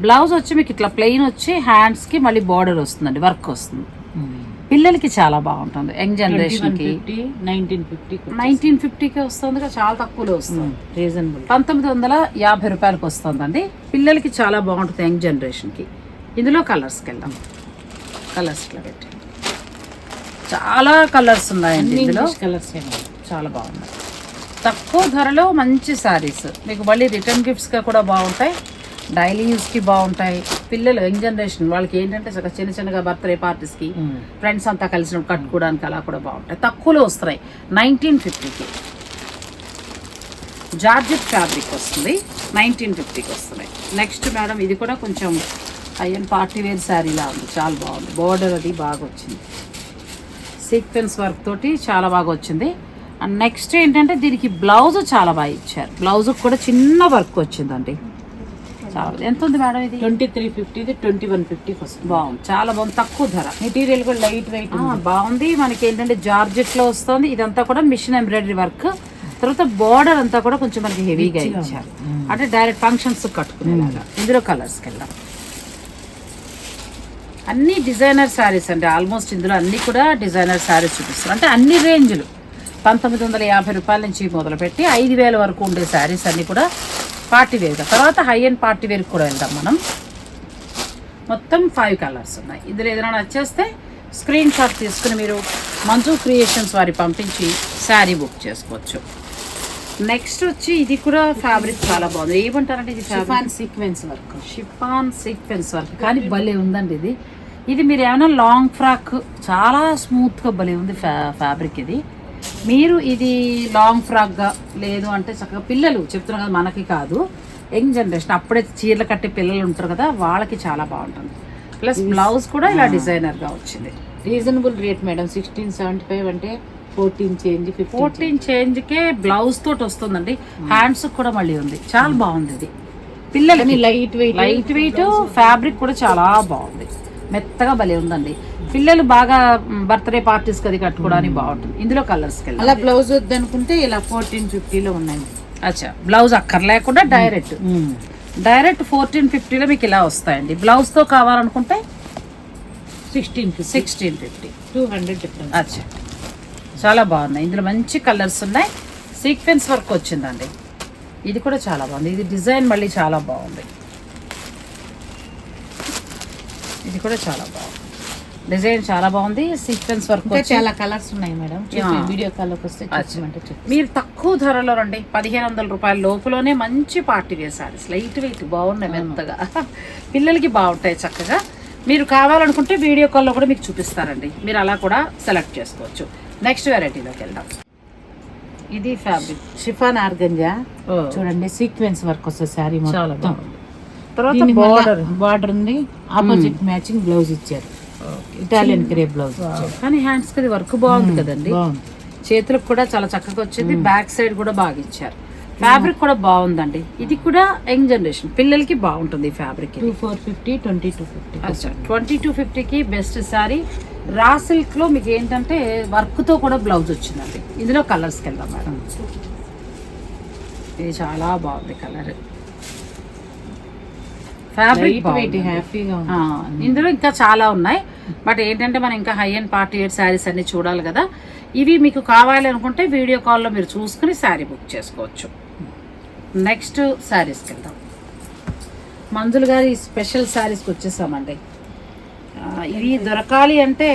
బ్లౌజ్ వచ్చి మీకు ఇట్లా ప్లెయిన్ వచ్చి హ్యాండ్స్ కి మళ్ళీ బార్డర్ వస్తుందండి, వర్క్ వస్తుంది. పిల్లలకి చాలా బాగుంటుంది. యంగ్ జనరేషన్ కి 1950కి వస్తుంది, చాలా తక్కువలో వస్తుంది. రీజనబుల్ 1950 రూపాయలకి వస్తుందండి. పిల్లలకి చాలా బాగుంటుంది యంగ్ జనరేషన్ కి. ఇందులో కలర్స్కి వెళ్దాం. కలర్స్ ఇట్లా పెట్టి చాలా కలర్స్ ఉన్నాయండి ఇందులో. కలర్స్ చాలా బాగున్నాయి. తక్కువ ధరలో మంచి శారీస్ మీకు మళ్ళీ రిటర్న్ గిఫ్ట్స్గా కూడా బాగుంటాయి, డైలీ యూస్కి బాగుంటాయి. పిల్లలు యంగ్ జనరేషన్ వాళ్ళకి ఏంటంటే చిన్న చిన్నగా బర్త్డే పార్టీస్కి ఫ్రెండ్స్ అంతా కలిసినప్పుడు కట్టుకోవడానికి అలా కూడా బాగుంటాయి. తక్కువలో వస్తున్నాయి. 1950కి జార్జెట్ ఫ్యాబ్రిక్ వస్తుంది, 1950కి వస్తున్నాయి. నెక్స్ట్ మేడం ఇది కూడా కొంచెం అయ్యన్ పార్టీ వేర్ శారీలా ఉంది, చాలా బాగుంది. బోర్డర్ అది బాగా వచ్చింది, సీక్వెన్స్ వర్క్ తోటి చాలా బాగా వచ్చింది. అండ్ నెక్స్ట్ ఏంటంటే దీనికి బ్లౌజ్ చాలా బాగా ఇచ్చారు. బ్లౌజ్కి కూడా చిన్న వర్క్ వచ్చిందండి, చాలా బాగుంది. ఎంత ఉంది మేడం ఇది? 2350, 2150 వస్తుంది. బాగుంది, చాలా బాగుంది, తక్కువ ధర. మెటీరియల్ కూడా లైట్ వెయిట్ బాగుంది. మనకి ఏంటంటే జార్జెట్ లో వస్తుంది. ఇదంతా కూడా మిషన్ ఎంబ్రాయిడరీ వర్క్. తర్వాత బార్డర్ అంతా కూడా కొంచెం మనకి హెవీగా ఇచ్చారు, అంటే డైరెక్ట్ ఫంక్షన్స్ కట్టుకునేలాగా. ఇందులో కలర్స్కి వెళ్దాం. అన్ని డిజైనర్ శారీస్ అండి, ఆల్మోస్ట్ ఇందులో అన్ని కూడా డిజైనర్ శారీస్ చూపిస్తారు. అంటే అన్ని రేంజ్లు 1950 రూపాయల నుంచి మొదలుపెట్టి 5000 వరకు ఉండే శారీస్ అన్నీ కూడా పార్టీ వేర్గా. తర్వాత హై అండ్ పార్టీ వేర్కి కూడా వెళ్దాం మనం. మొత్తం 5 కలర్స్ ఉన్నాయి. ఇందులో ఏదైనా నచ్చేస్తే స్క్రీన్ షాట్ తీసుకుని మీరు మంజు క్రియేషన్స్ వారి పంపించి శారీ బుక్ చేసుకోవచ్చు. నెక్స్ట్ వచ్చి ఇది కూడా ఫ్యాబ్రిక్ చాలా బాగుంది. ఏమంటారంటే ఇది chiffon sequence work. Chiffon sequence work కానీ భలే ఉందండి ఇది. ఇది మీరు ఏమైనా లాంగ్ ఫ్రాక్, చాలా స్మూత్గా భలే ఉంది ఫ్యాబ్రిక్ ఇది. మీరు ఇది లాంగ్ ఫ్రాక్గా లేదు అంటే చక్కగా పిల్లలు చెప్తున్నారు కదా, మనకి కాదు, యంగ్ జనరేషన్ అప్పుడే చీరలు కట్టే పిల్లలు ఉంటారు కదా, వాళ్ళకి చాలా బాగుంటుంది. ప్లస్ బ్లౌజ్ కూడా ఇలా డిజైనర్గా వచ్చింది. Reasonable rate madam. 1675 అంటే 14 చేంజ్, 14 చేంజ్కే బ్లౌజ్ తోటి వస్తుందండి. హ్యాండ్స్ కూడా మళ్ళీ ఉంది, చాలా బాగుంది ఇది. పిల్లలకి లైట్ వెయిట్ ఫ్యాబ్రిక్ కూడా చాలా బాగుంది, మెత్తగా భలే ఉందండి. పిల్లలు బాగా బర్త్డే పార్టీస్ అది కట్టుకోవడానికి బాగుంటుంది. ఇందులో కలర్స్ అలా బ్లౌజ్ వద్దనుకుంటే ఇలా 1450లో ఉన్నాయి. అచ్చా, బ్లౌజ్ అక్కర్ లేకుండా డైరెక్ట్ 1450లో మీకు ఇలా వస్తాయండి. బ్లౌజ్తో కావాలనుకుంటే 1650, 200 డిఫరెన్స్. అచ్చా, చాలా బాగున్నాయి. ఇందులో మంచి కలర్స్ ఉన్నాయి. సీక్వెన్స్ వర్క్ వచ్చిందండి, ఇది కూడా చాలా బాగుంది. ఇది డిజైన్ మళ్ళీ చాలా బాగుంది. ఇది కూడా చాలా బాగుంది, డిజైన్ చాలా బాగుంది. సీక్వెన్స్ వర్క్ చాలా కలర్స్ ఉన్నాయి మేడం. వీడియో కాల్లోకి వస్తే మీరు తక్కువ ధరలో రండి, 1500 రూపాయల లోపులోనే మంచి party wear saris, light weight బాగున్నాయి, మెత్తగా పిల్లలకి బాగుంటాయి. చక్కగా మీరు కావాలనుకుంటే వీడియో కాల్లో కూడా మీకు చూపిస్తారండి, మీరు అలా కూడా సెలెక్ట్ చేసుకోవచ్చు. నెక్స్ట్ వెరైటీలోకి వెళ్దాం. ఇది ఫ్యాబ్రిక్ షిఫాన్ ఆర్గంజా చూడండి, సీక్వెన్స్ వర్క్ వస్తుంది శారీ చాలా మొత్తం. బాగుంది. తర్వాత బార్డర్ ఉంది, ఆపోజిట్ మ్యాచింగ్ బ్లౌజ్ ఇచ్చారు, ఇటాలియన్ క్రేప్ బ్లౌజ్. కానీ హ్యాండ్స్ కి వర్క్ బాగుంది కదండి, చేతులకు కూడా చాలా చక్కగా వచ్చింది. బ్యాక్ సైడ్ కూడా బాగా ఇచ్చారు. ఫ్యాబ్రిక్ కూడా బాగుందండి. ఇది కూడా యంగ్ జనరేషన్ పిల్లలకి బాగుంటుంది ఈ ఫ్యాబ్రిక్. 2450, 2250. 2250కి బెస్ట్ సారీ. రా సిల్క్ లో మీకు ఏంటంటే వర్క్ తో కూడా బ్లౌజ్ వచ్చిందండి. ఇందులో కలర్స్కి వెళ్దాం మేడం. ఇది చాలా బాగుంది కలర్, ఫ్యాబ్రిక్ హ్యాపీగా. ఇందులో ఇంకా చాలా ఉన్నాయి, బట్ ఏంటంటే మనం ఇంకా high and party wear saris అన్ని చూడాలి కదా. ఇవి మీకు కావాలి అనుకుంటే వీడియో కాల్లో మీరు చూసుకుని శారీ బుక్ చేసుకోవచ్చు. నెక్స్ట్ శారీస్కి వెళ్దాం. మంజులు గారి స్పెషల్ శారీస్కి వచ్చేసామండి. ఇవి దొరకాలి అంటే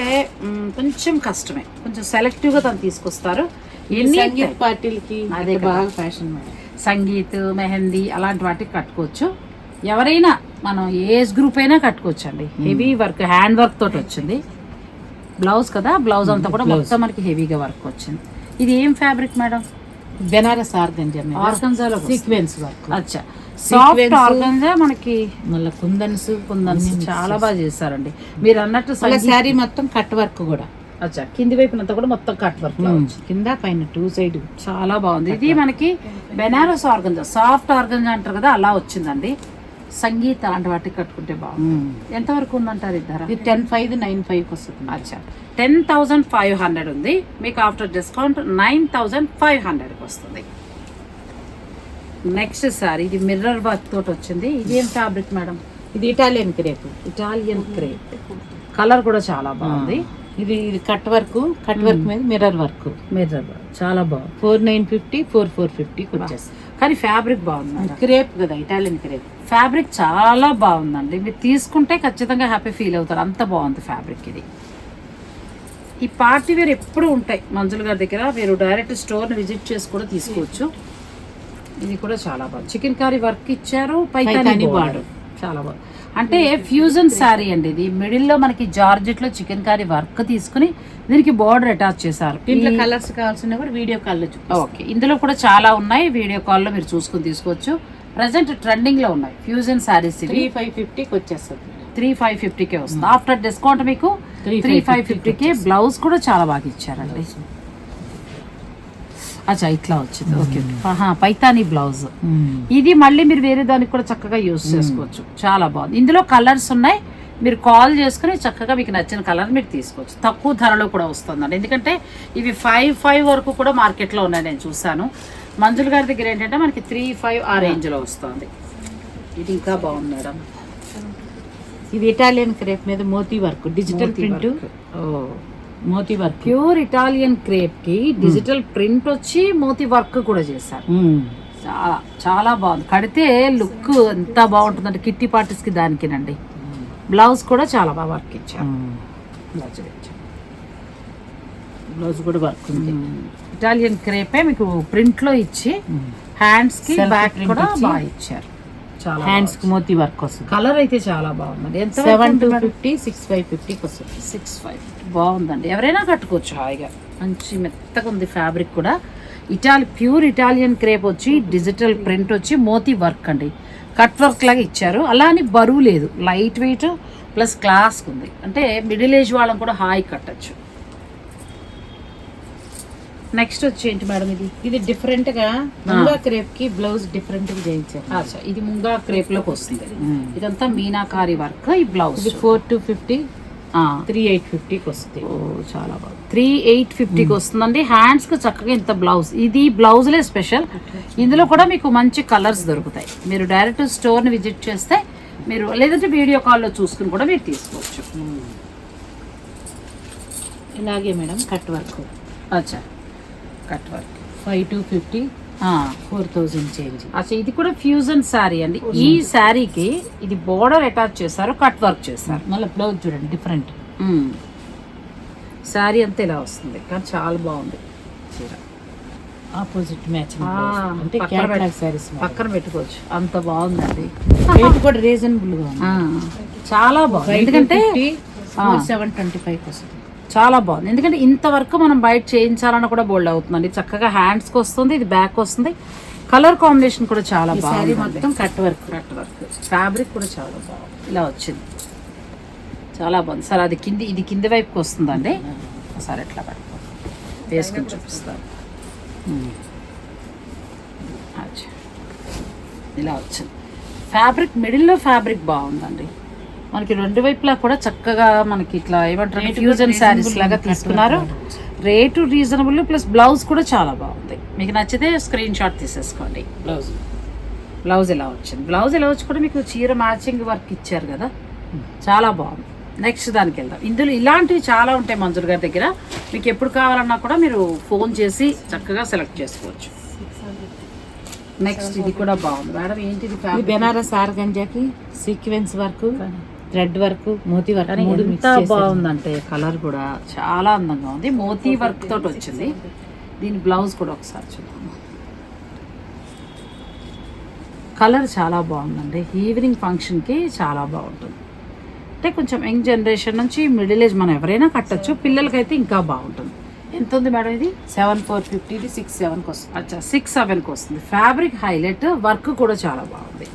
కొంచెం కష్టమే, కొంచెం సెలెక్టివ్గా తను తీసుకొస్తారు. ఎన్ని పార్టీలకి అదే బాగా ఫ్యాషన్. సంగీత్, మెహందీ అలాంటి వాటికి కట్టుకోవచ్చు. ఎవరైనా మనం ఏజ్ గ్రూప్ అయినా కట్టుకోవచ్చు అండి. హెవీ వర్క్, హ్యాండ్ వర్క్ తోటి వచ్చింది. బ్లౌజ్ కదా, బ్లౌజ్ అంతా కూడా మొత్తం మనకి హెవీగా వర్క్ వచ్చింది. ఇది ఏం ఫ్యాబ్రిక్ మేడం? బెనారస్ ఆర్గంజా, ఆర్గంజాలో సీక్వెన్స్ వర్క్. అచ్చా, సాఫ్ట్ ఆర్గంజా మనకి మళ్ళీ కుందన్స్ చాలా బాగా చేశారండి. మీరు అన్నట్టు శారీ మొత్తం కట్ వర్క్ కూడా. అచ్చా, కింది వైపునంతా కూడా మొత్తం కట్ వర్క్, కింద పైన 2 సైడ్ చాలా బాగుంది. ఇది మనకి బెనారస్ ఆర్గంజా, సాఫ్ట్ ఆర్గంజా అంటారు కదా, అలా వచ్చిందండి. సంగీత అలాంటి వాటికి కట్టుకుంటే బాగుంది. ఎంతవరకు ఉందంటారు ఇద్దరు? 10,595 వస్తుంది. అచ్చా, 10,500 ఉంది మీకు. ఆఫ్టర్ డిస్కౌంట్ 9,500కి వస్తుంది. నెక్స్ట్ సారీ, ఇది మిర్రర్ వర్క్ తోటి వచ్చింది. ఇది ఏం ఫ్యాబ్రిక్ మేడం? ఇది Italian crepe. Italian crepe colour కూడా చాలా బాగుంది. ఇది కట్ వర్క్, కట్ వర్క్ మీద మిర్రర్ వర్క్. చాలా బాగుంది. 4,950, 4,450కి వచ్చేస్తుంది. కానీ ఫ్యాబ్రిక్ బాగుంది, క్రేప్ కదా, ఇటాలియన్ క్రేప్. ఫ్యాబ్రిక్ చాలా బాగుందండి. మీరు తీసుకుంటే ఖచ్చితంగా హ్యాపీ ఫీల్ అవుతారు, అంత బాగుంది ఫ్యాబ్రిక్. ఇది ఈ పార్టీ వేర్ ఎప్పుడు ఉంటాయి మంజుల గారి దగ్గర, మీరు డైరెక్ట్ స్టోర్ని విజిట్ చేసి కూడా తీసుకోవచ్చు. ఇది కూడా చాలా బాగుంది. చికెన్ కర్రీ వర్క్ ఇచ్చారు, పైతాని బార్డర్ చాలా బాగుంది. అంటే ఫ్యూజన్ శారీ అండి ఇది. మిడిల్లో మనకి జార్జెట్ లో చికెన్ కర్రీ వర్క్ తీసుకుని దీనికి బార్డర్ అటాచ్ చేశారు. దీంట్లో కలర్స్ కావాల్సిన కూడా వీడియో కాల్లో ఓకే, ఇందులో కూడా చాలా ఉన్నాయి. వీడియో కాల్లో మీరు చూసుకుని తీసుకోవచ్చు. ప్రజెంట్ ట్రెండింగ్ లో ఉన్నాయి ఫ్యూజన్ శారీస్. 3,550కి వచ్చేస్తుంది. 3,550కే వస్తుంది. ఆఫ్టర్ డిస్కౌంట్ మీకు 3,550కే. బ్లౌజ్ కూడా చాలా బాగా ఇచ్చారండి. అచ్చా ఇట్లా వచ్చింది. Okay Paithani blouse. ఇది మళ్ళీ మీరు వేరే దానికి కూడా చక్కగా యూజ్ చేసుకోవచ్చు. చాలా బాగుంది. ఇందులో కలర్స్ ఉన్నాయి, మీరు కాల్ చేసుకుని చక్కగా మీకు నచ్చిన కలర్ మీరు తీసుకోవచ్చు. తక్కువ ధరలో కూడా వస్తుందండి, ఎందుకంటే ఇవి 5,500 వరకు కూడా మార్కెట్లో ఉన్నాయి, నేను చూసాను. మంజుల గారి దగ్గర ఏంటంటే మనకి 3,500 ఆ రేంజ్లో వస్తుంది. ఇది ఇంకా బాగుంది మేడం. ఇది ఇటాలియన్ క్రేప్ మీద మోతీ వర్క్, డిజిటల్ ప్రింట్. మోతీ వర్క్, ప్యూర్ ఇటాలియన్ క్రేప్ కి డిజిటల్ ప్రింట్ వచ్చి మోతీ వర్క్ కూడా చేశారు. చాలా చాలా బాగుంది. కడితే లుక్ ఎంత బాగుంటుందంటే కిట్టి పార్టీస్ కి దానికినండి. బ్లౌజ్ కూడా చాలా బాగా వర్క్ ఇచ్చారు. బ్లౌజ్ కూడా వర్క్ ఉంది. ఇటాలియన్ క్రేపే మీకు ప్రింట్ లో ఇచ్చి హ్యాండ్స్ కి బ్యాక్ కూడా బాగా ఇచ్చారు. చాలా హ్యాండ్స్ కి మోతీ వర్క్ వస్తుంది. కలర్ అయితే చాలా బాగుందండి. ఎంత 7,250, 6,550 వస్తుంది. 6,550 బాగుందండి. ఎవరైనా కట్టుకోవచ్చు హాయిగా. మంచి మెత్తగా ఉంది ఫ్యాబ్రిక్ కూడా. ప్యూర్ ఇటాలియన్ క్రేప్ వచ్చి డిజిటల్ ప్రింట్ వచ్చి మోతీ వర్క్ అండి. కట్ వర్క్ లాగా ఇచ్చారు. అలా అని బరువు లేదు, లైట్ వెయిట్ ప్లస్ క్లాస్ ఉంది. అంటే మిడిల్ ఏజ్ వాళ్ళని కూడా హాయి కట్టచ్చు. నెక్స్ట్ వచ్చి ఏంటి మేడం ఇది? ఇది డిఫరెంట్ గా ముంగా క్రేప్ కి బ్లౌజ్ డిఫరెంట్ గా చేయించారు. అచ్చా, ఇది ముంగా క్రేప్ లోకి వస్తుంది. ఇదంతా మీనాకారి వర్క్. ఈ బ్లౌజ్ ఇది 4,250, 3,850కి వస్తుంది. చాలా బాగుంది. 3,850కి వస్తుందండి. హ్యాండ్స్ కి చక్కగా ఇంత బ్లౌజ్. ఇది బ్లౌజ్లే స్పెషల్. ఇందులో కూడా మీకు మంచి కలర్స్ దొరుకుతాయి. మీరు డైరెక్ట్ స్టోర్ ని విజిట్ చేస్తే మీరు, లేదంటే వీడియో కాల్లో చూసుకుని కూడా మీరు తీసుకోవచ్చు. ఇలాగే మేడం కట్ వర్క్. అచ్చా, కట్ వర్క్ 5,250, 4,000 చేంజ్. అచ్చా, ఇది కూడా ఫ్యూజన్ శారీ అండి. ఈ శారీకి ఇది బోర్డర్ అటాచ్ చేశారు, కట్ వర్క్ చేశారు. మళ్ళీ బ్లౌజ్ చూడండి డిఫరెంట్. శారీ అంతా ఇలా వస్తుంది, కానీ చాలా బాగుంది చీర. ఆపోజిట్ మ్యాచింగ్ అంటే క్యాటలాగ్ సారీస్ పక్కన పెట్టుకోవచ్చు, అంత బాగుందండి. రేట్ కూడా రీజనబుల్ గా ఉంది. చాలా బాగుంది. ఎందుకంటే 725 వస్తుంది. చాలా బాగుంది. ఎందుకంటే ఇంతవరకు మనం బయట చేయించాలన్న కూడా బోల్డ్ అవుతుందండి. చక్కగా హ్యాండ్స్కి వస్తుంది, ఇది బ్యాక్ వస్తుంది. కలర్ కాంబినేషన్ కూడా చాలా బాగుంది. మొత్తం కట్ వర్క్. ఫ్యాబ్రిక్ కూడా చాలా బాగుంది. ఇలా వచ్చింది, చాలా బాగుంది. సార్ అది ఇది కింది వైపుకి వస్తుందండి. ఒకసారి ఎట్లా పెట్టుకో, వేసుకొని చూపిస్తాను. ఇలా వచ్చింది ఫ్యాబ్రిక్. మిడిల్లో ఫ్యాబ్రిక్ బాగుందండి. మనకి రెండు వైపులా కూడా చక్కగా మనకి ఇట్లా ఏమంటారు ఫ్యూజన్ శారీస్ లాగా తీసుకున్నారు. రేటు రీజనబుల్ ప్లస్ బ్లౌజ్ కూడా చాలా బాగుంది. మీకు నచ్చితే స్క్రీన్ షాట్ తీసేసుకోండి. బ్లౌజ్ ఇలా వచ్చింది. బ్లౌజ్ ఇలా వచ్చి కూడా మీకు చీర మ్యాచింగ్ వర్క్ ఇచ్చారు కదా, చాలా బాగుంది. నెక్స్ట్ దానికి వెళ్దాం. ఇందులో ఇలాంటివి చాలా ఉంటాయి మంజుల గారి దగ్గర. మీకు ఎప్పుడు కావాలన్నా కూడా మీరు ఫోన్ చేసి చక్కగా సెలెక్ట్ చేసుకోవచ్చు. నెక్స్ట్ ఇది కూడా బాగుంది మేడం. ఏంటిది? బెనారస్ ఆర్గంజాకి సీక్వెన్స్ వర్క్, థ్రెడ్ వర్క్, మోతీ వర్క్. ఎంత బాగుందంటే కలర్ కూడా చాలా అందంగా ఉంది. మోతీ వర్క్ తోటి వచ్చింది. దీని బ్లౌజ్ కూడా ఒకసారి చూద్దాం. కలర్ చాలా బాగుందండి. ఈవినింగ్ ఫంక్షన్కి చాలా బాగుంటుంది. అంటే కొంచెం యంగ్ జనరేషన్ నుంచి మిడిల్ ఏజ్ మనం ఎవరైనా కట్టచ్చు. పిల్లలకైతే ఇంకా బాగుంటుంది. ఎంత ఉంది మేడం ఇది? 7,450, ఇది 6,700కి వస్తుంది. అచ్చా, 6,700కి వస్తుంది. ఫ్యాబ్రిక్ హైలైట్, వర్క్ కూడా చాలా బాగుంది.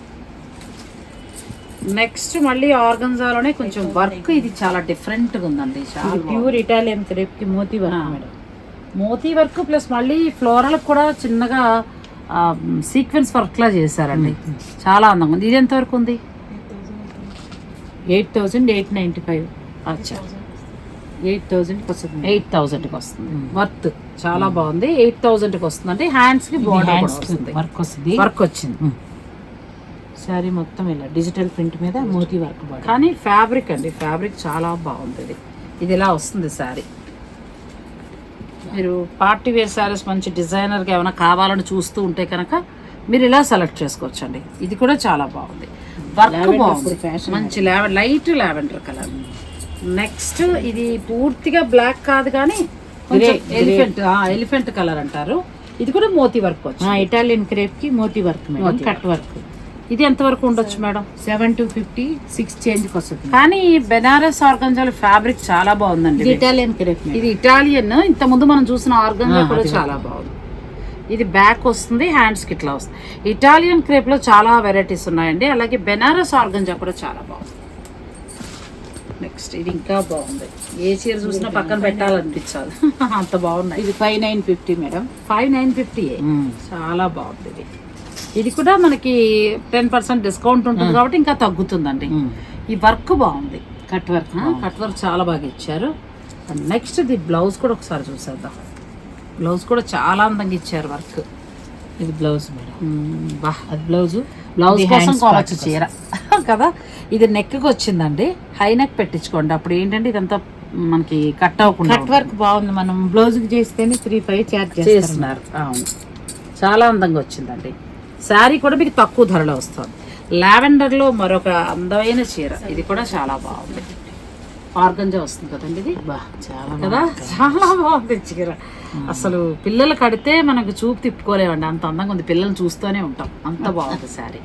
నెక్స్ట్ మళ్ళీ ఆర్గన్జాలోనే కొంచెం వర్క్, ఇది చాలా డిఫరెంట్గా ఉందండి. చాలా ప్యూర్ ఇటాలియన్ క్రేప్ కి మోతీ వర్క్ మేడం. మోతీ వర్క్ ప్లస్ మళ్ళీ ఫ్లోరల్ కూడా చిన్నగా సీక్వెన్స్ వర్క్ లా చేశారండి. చాలా అందంగా ఉంది. ఇది ఎంత వరకు ఉంది? 8,895. అచ్చా, 8,000కి వస్తుంది. 8,000కి వస్తుంది. వర్త్ చాలా బాగుంది. 8,000కి వస్తుంది. అంటే హ్యాండ్స్ కి బోర్డర్ వర్క్ వస్తుంది. వర్క్ వచ్చింది. శారీ మొత్తం ఇలా డిజిటల్ ప్రింట్ మీద మోతీ వర్క్ బాడీ. కానీ ఫ్యాబ్రిక్ అండి, ఫ్యాబ్రిక్ చాలా బాగుంది. ఇది ఇలా వస్తుంది శారీ. మీరు పార్టీ వేర్ శారీస్ మంచి డిజైనర్గా ఏమైనా కావాలని చూస్తూ ఉంటే కనుక మీరు ఇలా సెలెక్ట్ చేసుకోవచ్చండి. ఇది కూడా చాలా బాగుంది. వర్క్ బాగుంది, మంచి లైట్ లావెండర్ కలర్. నెక్స్ట్ ఇది పూర్తిగా బ్లాక్ కాదు కానీ కొంచెం ఎలిఫెంట్ కలర్ అంటారు. ఇది కూడా మోతీ వర్క్ వచ్చింది. ఇటాలియన్ క్రేప్ కి మోతీ వర్క్, కట్ వర్క్. ఇది ఎంత వరకు ఉండొచ్చు మేడం? 7,250, 6 చేంజ్కి వస్తుంది. కానీ బెనారస్ ఆర్గంజాలో ఫ్యాబ్రిక్ చాలా బాగుందండి. ఇటాలియన్ క్రేప్, ఇది ఇటాలియన్. ఇంత ముందు మనం చూసిన ఆర్గంజా కూడా చాలా బాగుంది. ఇది బ్యాక్ వస్తుంది, హ్యాండ్స్కి ఇట్లా వస్తుంది. ఇటాలియన్ క్రేప్లో చాలా వెరైటీస్ ఉన్నాయండి. అలాగే బెనారస్ ఆర్గంజా కూడా చాలా బాగుంది. నెక్స్ట్ ఇది ఇంకా బాగుంది, ఏ చీర చూసినా పక్కన పెట్టాలనిపించాలి అంత బాగున్నాయి. ఇది 5950 మేడం. 5950 చాలా బాగుంది ఇది. ఇది కూడా మనకి 10% డిస్కౌంట్ ఉంటుంది కాబట్టి ఇంకా తగ్గుతుందండి. ఈ వర్క్ బాగుంది, కట్ వర్క్ చాలా బాగా ఇచ్చారు. నెక్స్ట్ ఇది బ్లౌజ్ కూడా ఒకసారి చూసేద్దాం. బ్లౌజ్ కూడా చాలా అందంగా ఇచ్చారు వర్క్. ఇది బ్లౌజ్ మేడం. బా, అది బ్లౌజ్ కోసం కొనవచ్చు చీర కదా. ఇది నెక్కి వచ్చిందండి, హై నెక్ పెట్టించుకోండి. అప్పుడు ఏంటంటే ఇదంతా మనకి కట్ అవ్వకుండా. కట్ వర్క్ బాగుంది. మనం బ్లౌజ్ కి చేస్తేనే 35 చార్జ్ చేస్తున్నారు. అవును, చాలా అందంగా వచ్చిందండి. శారీ కూడా మీకు తక్కువ ధరలో వస్తుంది. లావెండర్లో మరొక అందమైన చీర, ఇది కూడా చాలా బాగుంది. ఆర్గంజా వస్తుంది కదండి ఇది. చాలా కదా, చాలా బాగుంది చీర. అసలు పిల్లలు కడితే మనకు చూపు తిప్పుకోలేమండి, అంత అందంగా ఉంది. పిల్లల్ని చూస్తూనే ఉంటాం, అంత బాగుంది శారీ.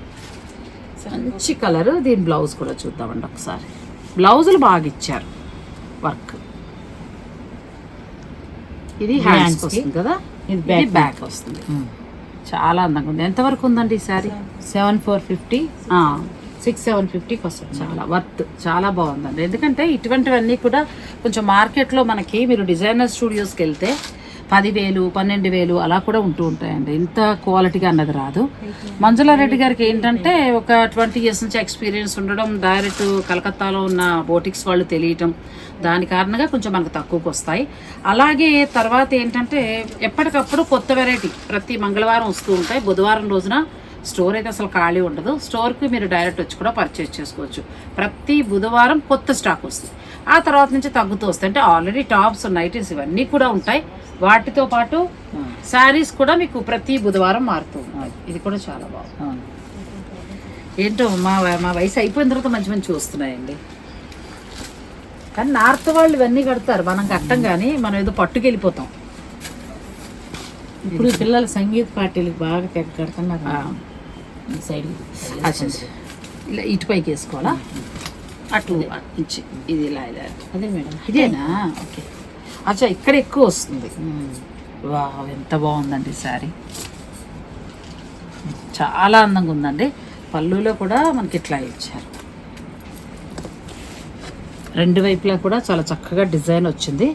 మంచి కలర్. దీని బ్లౌజ్ కూడా చూద్దామండి ఒకసారి. బ్లౌజులు బాగా ఇచ్చారు వర్క్. ఇది హ్యాండ్స్ వస్తుంది కదా, ఇది బ్యాక్ వస్తుంది. చాలా అందంగా ఉంది. ఎంతవరకు ఉందండి ఈ శారీ? 7450, 6750కి వస్తుంది. చాలా వర్త్, చాలా బాగుందండి. ఎందుకంటే ఇటువంటివన్నీ కూడా కొంచెం మార్కెట్లో మనకి మీరు డిజైనర్ స్టూడియోస్కి వెళ్తే 10,000, 12,000 అలా కూడా ఉంటూ ఉంటాయండి. ఇంత క్వాలిటీగా అన్నది రాదు. మంజులారెడ్డి గారికి ఏంటంటే ఒక 20 years నుంచి ఎక్స్పీరియన్స్ ఉండడం, డైరెక్ట్ కలకత్తాలో ఉన్న బోటిక్స్ వాళ్ళు తెలియటం, దాని కారణంగా కొంచెం మనకు తక్కువకి వస్తాయి. అలాగే తర్వాత ఏంటంటే ఎప్పటికప్పుడు కొత్త వెరైటీ ప్రతి మంగళవారం వస్తూ ఉంటాయి. బుధవారం రోజున స్టోర్ అయితే అసలు ఖాళీ ఉండదు. స్టోర్కి మీరు డైరెక్ట్ వచ్చి కూడా పర్చేస్ చేసుకోవచ్చు. ప్రతి బుధవారం కొత్త స్టాక్ వస్తుంది. ఆ తర్వాత నుంచి తగ్గుతూ వస్తాయి. అంటే ఆల్రెడీ టాప్స్, నైటీస్ ఇవన్నీ కూడా ఉంటాయి. వాటితో పాటు శారీస్ కూడా మీకు ప్రతి బుధవారం మారుతూ ఉంటాయి. ఇది కూడా చాలా బాగుంది. ఏంటో మా వయసు అయిపోయిన తర్వాత మంచి మంచి వస్తున్నాయండి. కానీ నార్త్ వాళ్ళు ఇవన్నీ కడతారు, మనం కట్టం. కానీ మనం ఏదో పట్టుకెళ్ళిపోతాం. ఇప్పుడు పిల్లలు సంగీత పార్టీలకు బాగా తెగ కడుతున్నారు. ఈ సైడ్ ఇలా ఇటుపైకి వేసుకోవాలా? అట్లా ఇచ్చి ఇది ఇలా ఇలా. అదే మేడం, ఇదేనా? ఓకే. అచ్చా, ఇక్కడ ఎక్కువ వస్తుంది. వా, ఎంత బాగుందండి శారీ, చాలా అందంగా ఉందండి. పళ్ళులో కూడా మనకి ఇట్లా ఇచ్చారు. రెండు వైపులా కూడా చాలా చక్కగా డిజైన్ వచ్చింది,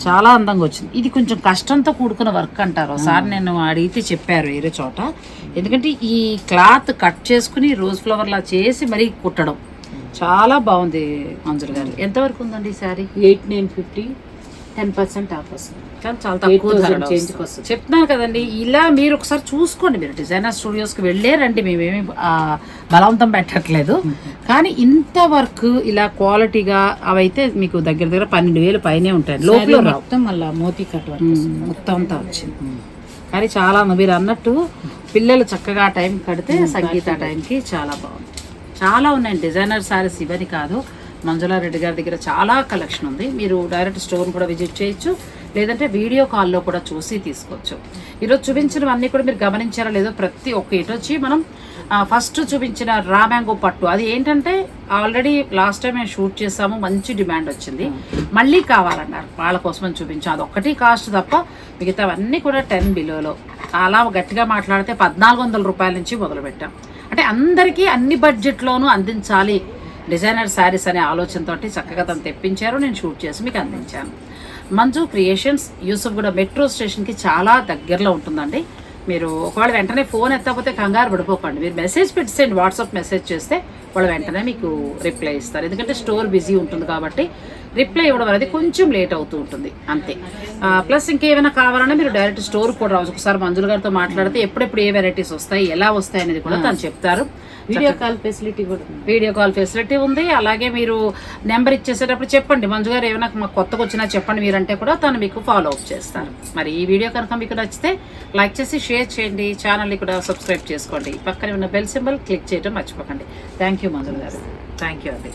చాలా అందంగా వచ్చింది. ఇది కొంచెం కష్టంతో కూడుకున్న వర్క్ అంటారు. ఒకసారి నేను అడిగితే చెప్పారు వేరే చోట. ఎందుకంటే ఈ క్లాత్ కట్ చేసుకుని రోజ్ ఫ్లవర్ లా చేసి మరీ కుట్టడం చాలా బాగుంది. మంజుల గారు, ఎంతవరకు ఉందండి ఈ శారీ? 8950, 10% ఆఫ్ వస్తుంది. కానీ చాలా తక్కువ చేంజ్కి వస్తుంది. చెప్తున్నాను కదండి, ఇలా మీరు ఒకసారి చూసుకోండి. మీరు డిజైనర్ స్టూడియోస్కి వెళ్ళే రండి, మేమేమి బలవంతం పెట్టట్లేదు. కానీ ఇంత వర్క్ ఇలా క్వాలిటీగా అవైతే మీకు దగ్గర దగ్గర 12,000 పైనే ఉంటాయి. లోపల మొత్తం మళ్ళీ మోతీ కట్ వర్క్ మొత్తం అంతా వచ్చింది. కానీ చాలా మీరు అన్నట్టు పిల్లలు చక్కగా ఆ టైం కడితే సంగీత టైంకి చాలా బాగుంది. చాలా ఉన్నాయండి డిజైనర్ శారీస్, ఇవని కాదు. మంజులారెడ్డి గారి దగ్గర చాలా కలెక్షన్ ఉంది. మీరు డైరెక్ట్ స్టోర్ కూడా విజిట్ చేయొచ్చు, లేదంటే వీడియో కాల్లో కూడా చూసి తీసుకోవచ్చు. ఈరోజు చూపించినవన్నీ కూడా మీరు గమనించారో లేదో, ప్రతి ఒక్క ఇటు వచ్చి మనం ఫస్ట్ చూపించిన రా మ్యాంగో పట్టు, అది ఏంటంటే ఆల్రెడీ లాస్ట్ టైం మేము షూట్ చేసాము, మంచి డిమాండ్ వచ్చింది. మళ్ళీ కావాలన్నారు, వాళ్ళ కోసమని చూపించాం. అదొక్కటి కాస్ట్ తప్ప మిగతావన్నీ కూడా 10 బిలోలో. అలా గట్టిగా మాట్లాడితే 1,400 రూపాయల నుంచి మొదలుపెట్టాం. అంటే అందరికీ అన్ని బడ్జెట్లోనూ అందించాలి డిజైనర్ శారీస్ అనే ఆలోచనతో చక్కగా తను తెప్పించారు. నేను షూట్ చేసి మీకు అందించాను. మంజు క్రియేషన్స్ యూసుఫ్గూడ మెట్రో స్టేషన్కి చాలా దగ్గరలో ఉంటుందండి. మీరు ఒకవేళ వెంటనే ఫోన్ ఎత్తకపోతే కంగారు పడిపోకండి. మీరు మెసేజ్ పెట్టేయండి, వాట్సాప్ మెసేజ్ చేస్తే వాళ్ళు వెంటనే మీకు రిప్లై ఇస్తారు. ఎందుకంటే స్టోర్ బిజీ ఉంటుంది కాబట్టి రిప్లై ఇవ్వడం అనేది కొంచెం లేట్ అవుతూ ఉంటుంది, అంతే. ప్లస్ ఇంకేమైనా కావాలన్నా మీరు డైరెక్ట్ స్టోర్ కూడా రావచ్చు. ఒకసారి మంజుల గారితో మాట్లాడితే ఎప్పుడెప్పుడు ఏ వెరైటీస్ వస్తాయి, ఎలా వస్తాయి అనేది కూడా తను చెప్తారు. వీడియో కాల్ ఫెసిలిటీ కూడా ఉంది. వీడియో కాల్ ఫెసిలిటీ ఉంది. అలాగే మీరు నెంబర్ ఇచ్చేసేటప్పుడు చెప్పండి, మంజు గారు ఏమైనా మాకు కొత్తగా వచ్చినా చెప్పండి మీరంటే కూడా తను మీకు ఫాలో అప్ చేస్తారు. మరి ఈ వీడియో కనుక మీకు నచ్చితే లైక్ చేసి షేర్ చేయండి, ఛానల్ని కూడా సబ్స్క్రైబ్ చేసుకోండి. పక్కనే ఉన్న బెల్ సింబల్ క్లిక్ చేయడం మర్చిపోకండి. థ్యాంక్ యూ మంజుల గారు, థ్యాంక్ యూ అండి.